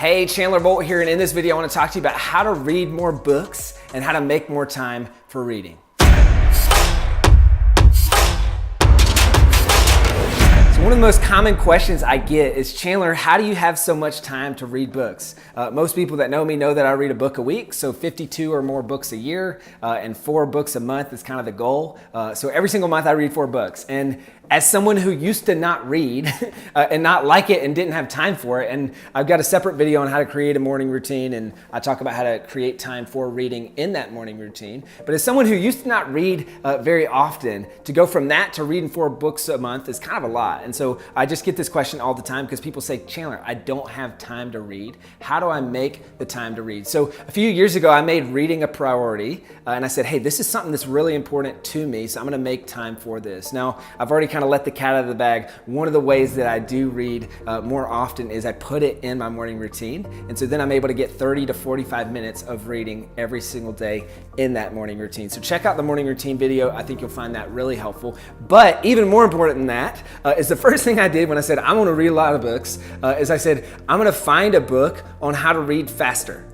Hey, Chandler Bolt here, and in this video I want to talk to you about how to read more books and how to make more time for reading. One of the most common questions I get is, Chandler, how do you have so much time to read books? Most people that know me know that I read a book a week, so 52 or more books a year, and 4 books a month is kind of the goal. So every single month I read 4 books. And as someone who used to not read and not like it and didn't have time for it, and I've got a separate video on how to create a morning routine, and I talk about how to create time for reading in that morning routine. But as someone who used to not read very often, to go from that to reading 4 books a month is kind of a lot. And so I just get this question all the time because people say, Chandler, I don't have time to read. How do I make the time to read? So a few years ago, I made reading a priority, and I said, hey, this is something that's really important to me, so I'm gonna make time for this. Now, I've already kind of let the cat out of the bag. One of the ways that I do read more often is I put it in my morning routine, and so then I'm able to get 30 to 45 minutes of reading every single day in that morning routine. So check out the morning routine video. I think you'll find that really helpful. But even more important than that is the first thing I did when I said I'm gonna read a lot of books is I said I'm gonna find a book on how to read faster.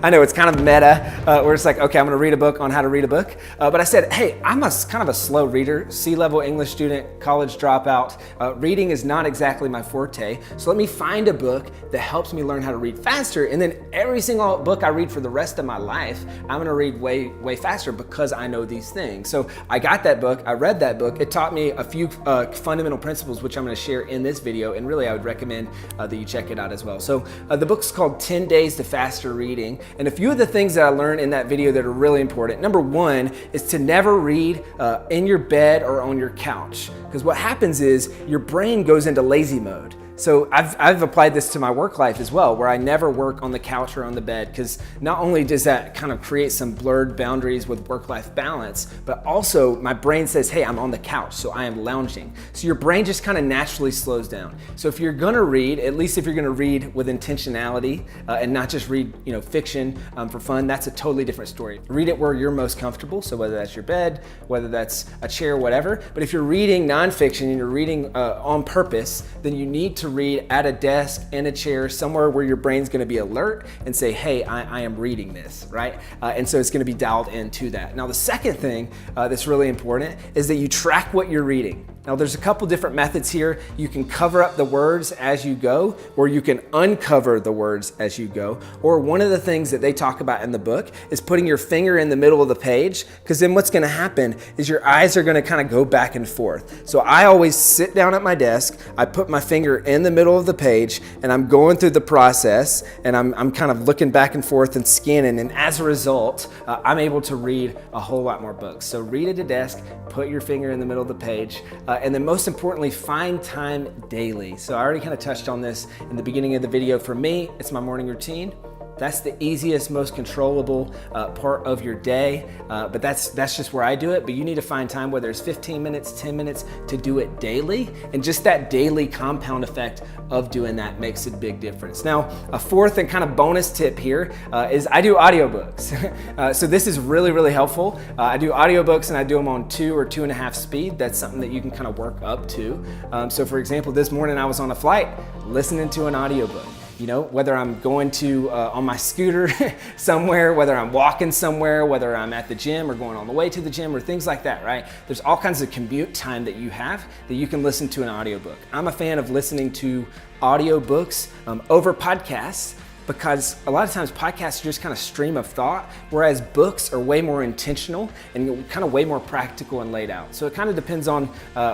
I know it's kind of meta where it's like, okay, I'm gonna read a book on how to read a book, but I said, hey, I'm kind of a slow reader, C-level English student, college dropout. Reading is not exactly my forte, so let me find a book that helps me learn how to read faster, and then every single book I read for the rest of my life, I'm gonna read way faster because I know these things. So I got that book, I read that book, it taught me a few fundamental principles which I'm gonna share in this video, and really I would recommend that you check it out as well. So the book's called 10 Days to Faster Reading, and a few of the things that I learned in that video that are really important. Number one is to never read in your bed or on your couch, because what happens is your brain goes into lazy mode. So I've applied this to my work life as well, where I never work on the couch or on the bed, because not only does that kind of create some blurred boundaries with work-life balance, but also my brain says, hey, I'm on the couch, so I am lounging. So your brain just kind of naturally slows down. So if you're gonna read, at least if you're gonna read with intentionality and not just read fiction for fun, that's a totally different story. Read it where you're most comfortable, so whether that's your bed, whether that's a chair, whatever. But if you're reading nonfiction and you're reading on purpose, then you need to read at a desk, in a chair, somewhere where your brain's gonna be alert and say, hey, I am reading this, right? And so it's gonna be dialed into that. Now the second thing that's really important is that you track what you're reading. Now there's a couple different methods here. You can cover up the words as you go, or you can uncover the words as you go. Or one of the things that they talk about in the book is putting your finger in the middle of the page, because then what's gonna happen is your eyes are gonna kind of go back and forth. So I always sit down at my desk, I put my finger in the middle of the page, and I'm going through the process, and I'm kind of looking back and forth and scanning, and as a result, I'm able to read a whole lot more books. So read at a desk, put your finger in the middle of the page, and then most importantly, find time daily. So I already kind of touched on this in the beginning of the video. For me, it's my morning routine. That's the easiest, most controllable part of your day, but that's just where I do it. But you need to find time, whether it's 15 minutes, 10 minutes, to do it daily. And just that daily compound effect of doing that makes a big difference. Now, a fourth and kind of bonus tip here is I do audiobooks. So this is really helpful. I do audiobooks and I do them on 2 or 2.5 speed. That's something that you can kind of work up to. So for example, this morning I was on a flight listening to an audiobook. You know, whether I'm going to on my scooter somewhere, whether I'm walking somewhere, whether I'm at the gym or going on the way to the gym or things like that, right? There's all kinds of commute time that you have that you can listen to an audiobook. I'm a fan of listening to audiobooks over podcasts, because a lot of times podcasts are just kind of stream of thought, whereas books are way more intentional and kind of way more practical and laid out. So it kind of depends on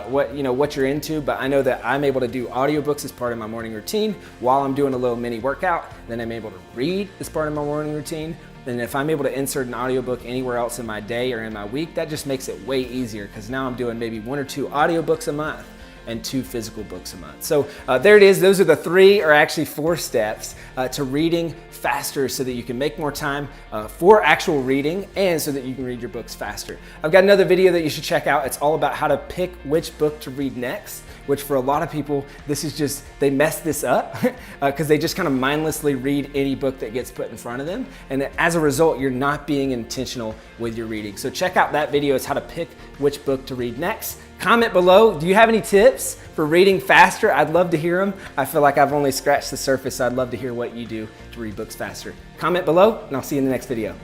what you're into, but I know that I'm able to do audiobooks as part of my morning routine while I'm doing a little mini workout. Then I'm able to read as part of my morning routine. And if I'm able to insert an audiobook anywhere else in my day or in my week, that just makes it way easier, because now I'm doing maybe 1 or 2 audiobooks a month and 2 physical books a month. So there it is. Those are the 3, or actually 4 steps to reading faster, so that you can make more time for actual reading and so that you can read your books faster. I've got another video that you should check out. It's all about how to pick which book to read next, which for a lot of people, this is just, they mess this up because they just kind of mindlessly read any book that gets put in front of them. And as a result, you're not being intentional with your reading. So check out that video. It's how to pick which book to read next. Comment below, do you have any tips for reading faster? I'd love to hear them. I feel like I've only scratched the surface, so I'd love to hear what you do to read books faster. Comment below, and I'll see you in the next video.